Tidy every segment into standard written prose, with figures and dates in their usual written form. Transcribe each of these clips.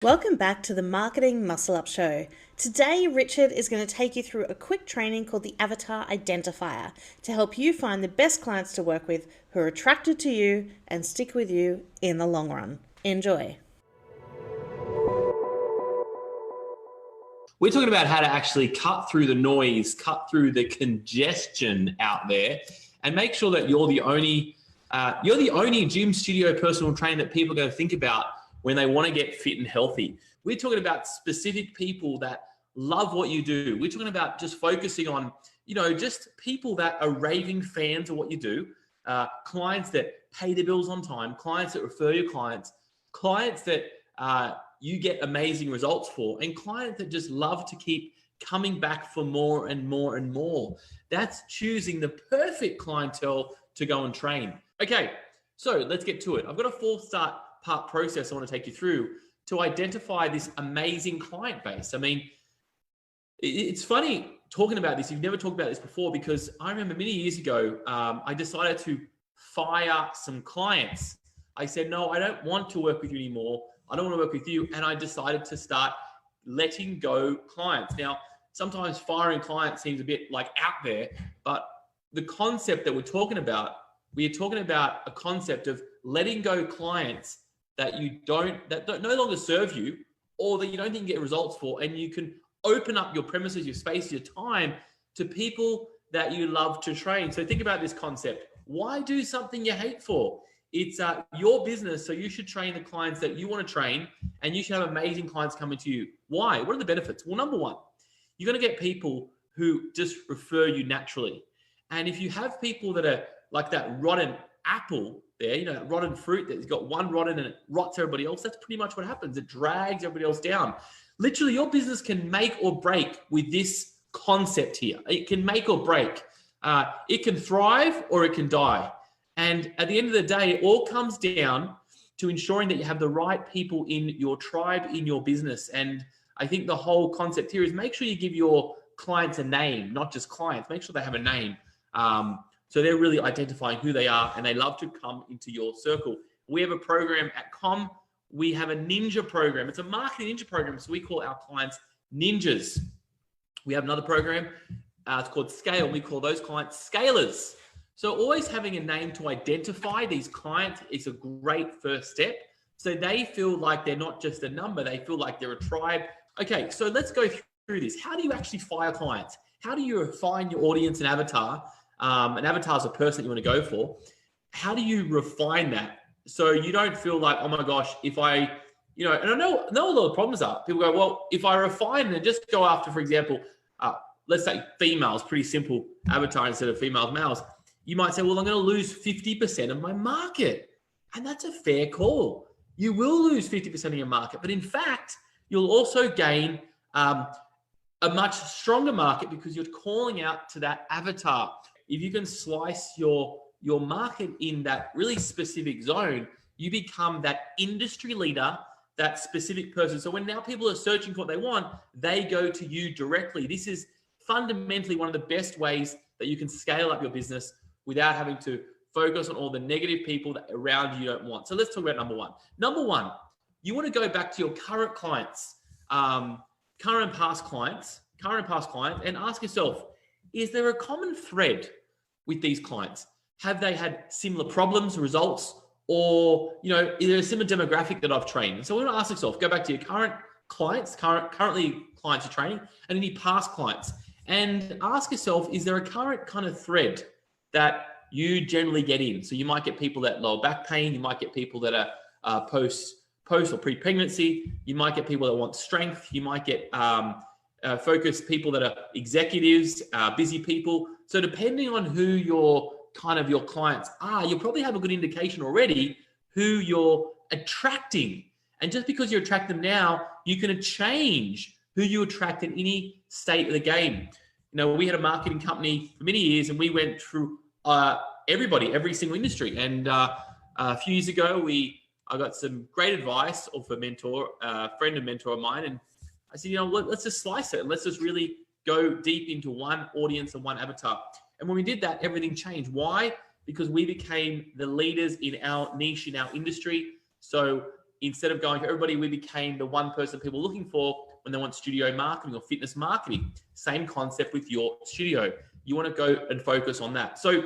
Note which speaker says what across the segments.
Speaker 1: Welcome back to the Marketing Muscle Up Show. Today, Richard is going to take you through a quick training called the Avatar Identifier to help you find the best clients to work with who are attracted to you and stick with you in the long run. Enjoy.
Speaker 2: We're talking about how to actually cut through the noise, cut through the congestion out there, and make sure that you're the only gym studio personal trainer that people are going to think about when they want to get fit and healthy. We're talking about specific people that love what you do. We're talking about just focusing on, just people that are raving fans of what you do, clients that pay their bills on time, clients that refer your clients that you get amazing results for, and clients that just love to keep coming back for more and more and more. That's choosing the perfect clientele to go and train. Okay, so let's get to it. I've got a 4-part process I want to take you through to identify this amazing client base. I mean, it's funny talking about this. You've never talked about this before, because I remember many years ago, I decided to fire some clients. I said, no, I don't want to work with you anymore. I don't want to work with you. And I decided to start letting go clients. Now, sometimes firing clients seems a bit like out there, but the concept that we're talking about a concept of letting go clients that no longer serve you, or that you don't think you get results for, and you can open up your premises, your space, your time to people that you love to train. So think about this concept. Why do something you hate for? It's your business, so you should train the clients that you want to train, and you should have amazing clients coming to you. Why? What are the benefits? Well, number one, you're going to get people who just refer you naturally. And if you have people that are like that rotten apple there, that rotten fruit that's got one rotten and it rots everybody else, that's pretty much what happens. It drags everybody else down. Literally, your business can make or break with this concept here. It can make or break. It can thrive or it can die. And at the end of the day, it all comes down to ensuring that you have the right people in your tribe, in your business. And I think the whole concept here is make sure you give your clients a name, not just clients. Make sure they have a name. So they're really identifying who they are, and they love to come into your circle. We have a program at Com. We have a ninja program. It's a marketing ninja program. So we call our clients ninjas. We have another program. It's called Scale. We call those clients scalers. So always having a name to identify these clients is a great first step. So they feel like they're not just a number. They feel like they're a tribe. Okay, so let's go through this. How do you actually fire clients? How do you refine your audience and avatar? An avatar is a person that you want to go for. How do you refine that so you don't feel like, oh my gosh, if I, and I know a lot of problems are. People go, well, if I refine and just go after, for example, let's say females, pretty simple avatar instead of females, males. You might say, well, I'm going to lose 50% of my market. And that's a fair call. You will lose 50% of your market. But in fact, you'll also gain a much stronger market because you're calling out to that avatar. If you can slice your market in that really specific zone, you become that industry leader, that specific person. So when now people are searching for what they want, they go to you directly. This is fundamentally one of the best ways that you can scale up your business without having to focus on all the negative people that around you don't want. So let's talk about number one. Number one, you want to go back to your current clients, current and past clients, and ask yourself, is there a common thread with these clients? Have they had similar problems, results, or, is there a similar demographic that I've trained? And so we want to ask yourself, go back to your current clients, currently clients you're training, and any past clients, and ask yourself, is there a current kind of thread that you generally get in? So you might get people that lower back pain. You might get people that are post or pre-pregnancy. You might get people that want strength. You might get focused people that are executives, busy people. So depending on who your clients are, you'll probably have a good indication already who you're attracting. And just because you attract them now, you can change who you attract in any state of the game. We had a marketing company for many years, and we went through every single industry. And a few years ago, I got some great advice off a friend and mentor of mine. And I said, let's just slice it and let's just really go deep into one audience and one avatar. And when we did that, everything changed. Why? Because we became the leaders in our niche, in our industry. So instead of going for everybody, we became the one person people are looking for when they want studio marketing or fitness marketing. Same concept with your studio. You want to go and focus on that. So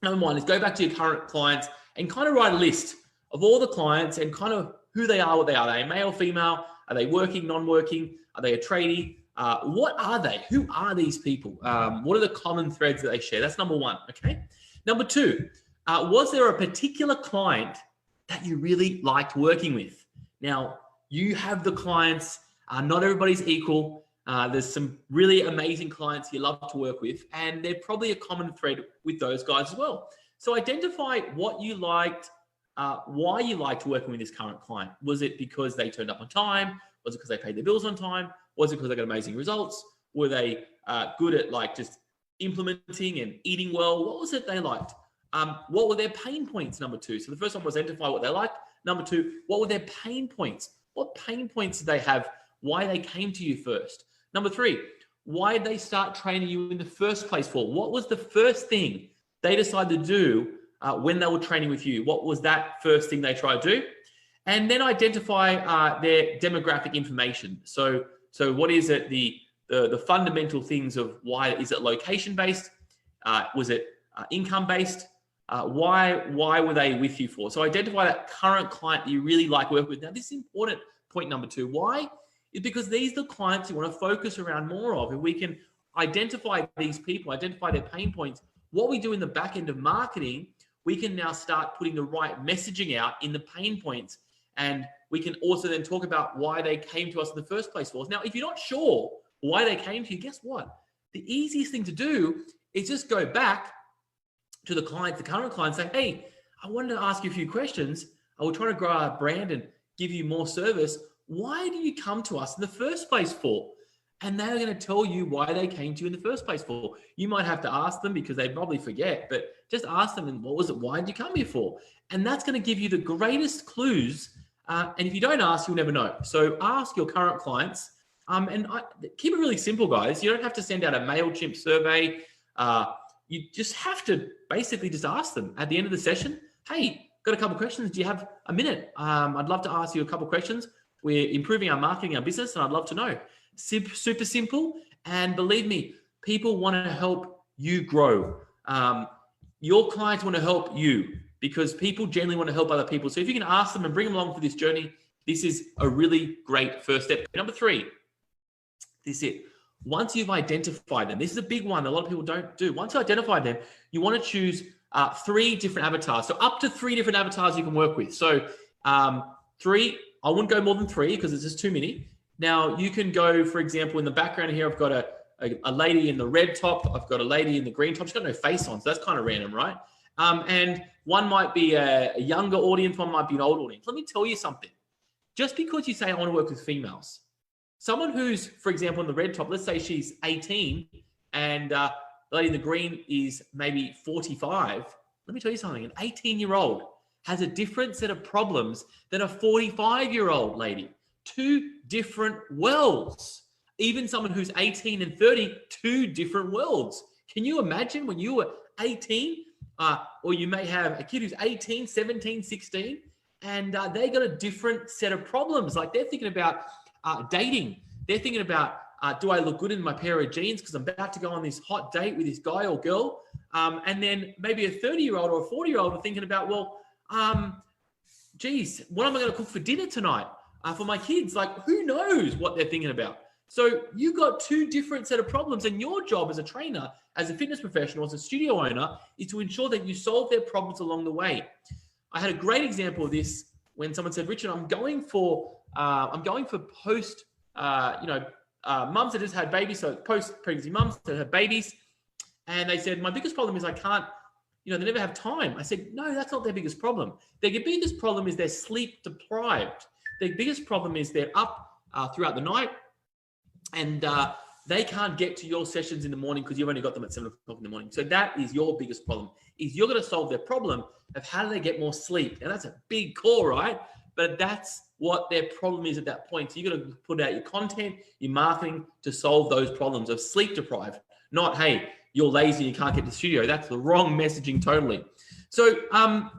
Speaker 2: number one is go back to your current clients and kind of write a list of all the clients and kind of who they are, what they are. Are they male, female? Are they working, non-working? Are they a tradie? What are they? Who are these people? What are the common threads that they share? That's number one, okay? Number two, was there a particular client that you really liked working with? Now, you have the clients, not everybody's equal. There's some really amazing clients you love to work with, and they're probably a common thread with those guys as well. So identify what you liked, why you liked working with this current client. Was it because they turned up on time? Was it because they paid their bills on time? Was it because they got amazing results? Were they good at like just implementing and eating well? What was it they liked? What were their pain points? Number two. So the first one was identify what they liked. Number two, what were their pain points? What pain points did they have? Why they came to you first? Number three, why did they start training you in the first place for? What was the first thing they decided to do when they were training with you? What was that first thing they tried to do? And then identify their demographic information. So what is it, the fundamental things of why? Is it location-based? Was it income-based? Why were they with you for? So identify that current client that you really like working with. Now, this is important, point number two. Why? Is because these are the clients you want to focus around more of. If we can identify these people, identify their pain points, what we do in the back end of marketing, we can now start putting the right messaging out in the pain points. And we can also then talk about why they came to us in the first place for us. Now, if you're not sure why they came to you, guess what? The easiest thing to do is just go back to the client, the current client, say, hey, I wanted to ask you a few questions. I will try to grow our brand and give you more service. Why do you come to us in the first place for? And they're going to tell you why they came to you in the first place for. You might have to ask them because they probably forget, but just ask them, and what was it? Why did you come here for? And that's going to give you the greatest clues. And if you don't ask, you'll never know. So ask your current clients. Keep it really simple, guys. You don't have to send out a MailChimp survey. You just have to basically just ask them at the end of the session, hey, got a couple of questions. Do you have a minute? I'd love to ask you a couple of questions. We're improving our marketing, our business, and I'd love to know. Super simple. And believe me, people want to help you grow. Your clients want to help you because people generally want to help other people. So if you can ask them and bring them along for this journey, this is a really great first step. Number three, this is it. Once you've identified them, this is a big one that a lot of people don't do. Once you identify them, you want to choose 3 different avatars. So up to 3 different avatars you can work with. So 3, I wouldn't go more than 3 because it's just too many. Now you can go, for example, in the background here, I've got a lady in the red top. I've got a lady in the green top. She's got no face on, so that's kind of random, right? And one might be a younger audience, one might be an old audience. Let me tell you something. Just because you say, I want to work with females, someone who's, for example, in the red top, let's say she's 18 and the lady in the green is maybe 45. Let me tell you something. An 18-year-old has a different set of problems than a 45-year-old lady. 2 different worlds. Even someone who's 18 and 30, 2 different worlds. Can you imagine when you were 18, or you may have a kid who's 18, 17, 16, and they got a different set of problems. Like they're thinking about dating. They're thinking about, do I look good in my pair of jeans because I'm about to go on this hot date with this guy or girl? And then maybe a 30-year-old or a 40-year-old are thinking about, well, geez, what am I going to cook for dinner tonight for my kids? Like, who knows what they're thinking about? So you got 2 different set of problems, and your job as a trainer, as a fitness professional, as a studio owner, is to ensure that you solve their problems along the way. I had a great example of this when someone said, Richard, I'm going for post, mums that just had babies, so post-pregnancy mums that have babies, and they said, my biggest problem is I can't, they never have time. I said, no, that's not their biggest problem. Their biggest problem is they're sleep deprived. Their biggest problem is they're up throughout the night, and they can't get to your sessions in the morning because you've only got them at 7 o'clock in the morning. So that is your biggest problem, is you're going to solve their problem of how do they get more sleep. And that's a big call, right? But that's what their problem is at that point. So you're going to put out your content, your marketing to solve those problems of sleep deprived, not, hey, you're lazy, you can't get to the studio. That's the wrong messaging totally. So,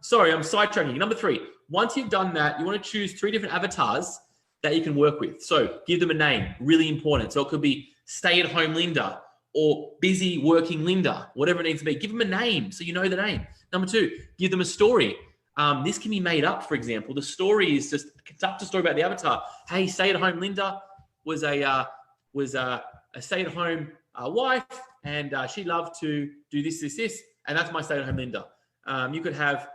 Speaker 2: sorry, I'm sidetracking. Number 3, once you've done that, you want to choose 3 different avatars that you can work with. So give them a name, really important. So it could be stay-at-home Linda or busy working Linda, whatever it needs to be. Give them a name so you know the name. Number 2, give them a story. This can be made up, for example. The story is just conduct a story about the avatar. Hey, stay-at-home Linda was a stay-at-home wife, and she loved to do this, and that's my stay-at-home Linda. You could have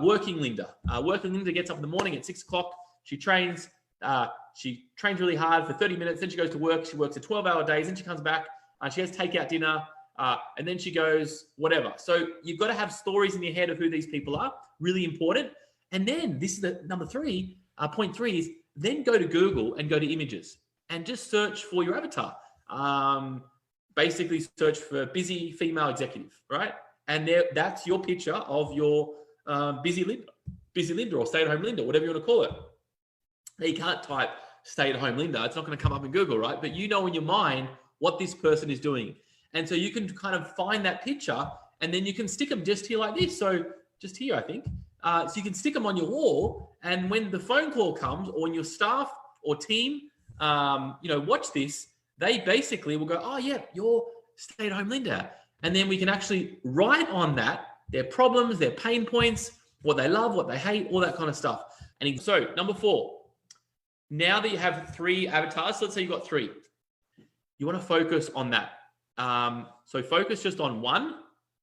Speaker 2: working Linda. Working Linda gets up in the morning at 6 o'clock. She trains really hard for 30 minutes. Then she goes to work. She works a 12-hour days. Then she comes back. She has takeout dinner. And then she goes whatever. So you've got to have stories in your head of who these people are. Really important. And then this is the number 3. Point 3 is then go to Google and go to images and just search for your avatar. Basically search for busy female executive, right? And that's your picture of your busy Linda or stay-at-home Linda, whatever you want to call it. Now, you can't type stay-at-home Linda. It's not going to come up in Google, right? But you know in your mind what this person is doing. And so you can kind of find that picture and then you can stick them just here like this. So just here, I think. So you can stick them on your wall. And when the phone call comes or when your staff or team, watch this, they basically will go, oh yeah, you're stay-at-home Linda. And then we can actually write on that their problems, their pain points, what they love, what they hate, all that kind of stuff. And so number 4, now that you have 3 avatars, so let's say you've got 3, you want to focus on that. So focus just on 1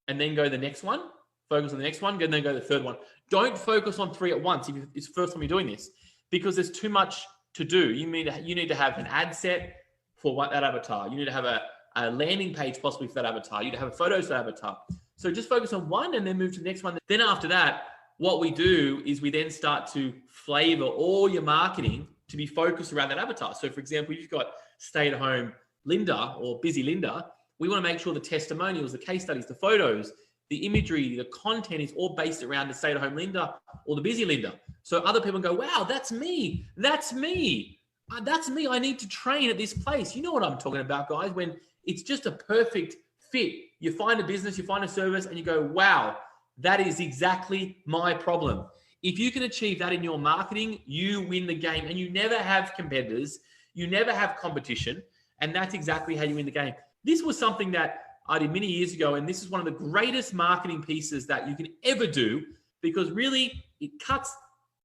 Speaker 2: and then go to the next one. Focus on the next one, and then go to the third one. Don't focus on 3 at once if it's the first time you're doing this, because there's too much to do. You need to have an ad set for that avatar. You need to have a landing page possibly for that avatar. You need to have photos for that avatar. So just focus on 1 and then move to the next one. Then after that, what we do is we then start to flavor all your marketing to be focused around that avatar. So for example, you've got stay-at-home Linda or busy Linda. We want to make sure the testimonials, the case studies, the photos, the imagery, the content is all based around the stay-at-home Linda or the busy Linda. So other people go, wow, that's me. That's me. That's me. I need to train at this place. You know what I'm talking about, guys, when it's just a perfect fit. You find a business, you find a service, and you go, wow, that is exactly my problem. If you can achieve that in your marketing, you win the game, and you never have competitors. You never have competition, and that's exactly how you win the game. This was something that I did many years ago, and this is one of the greatest marketing pieces that you can ever do, because really it cuts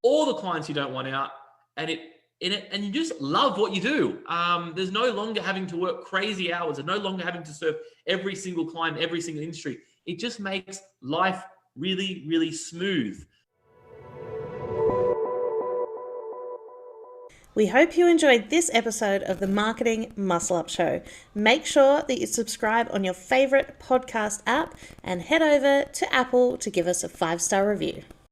Speaker 2: all the clients you don't want out, and you just love what you do. There's no longer having to work crazy hours, and no longer having to serve every single client, every single industry. It just makes life really, really smooth.
Speaker 1: We hope you enjoyed this episode of the Marketing Muscle Up Show. Make sure that you subscribe on your favorite podcast app and head over to Apple to give us a 5-star review.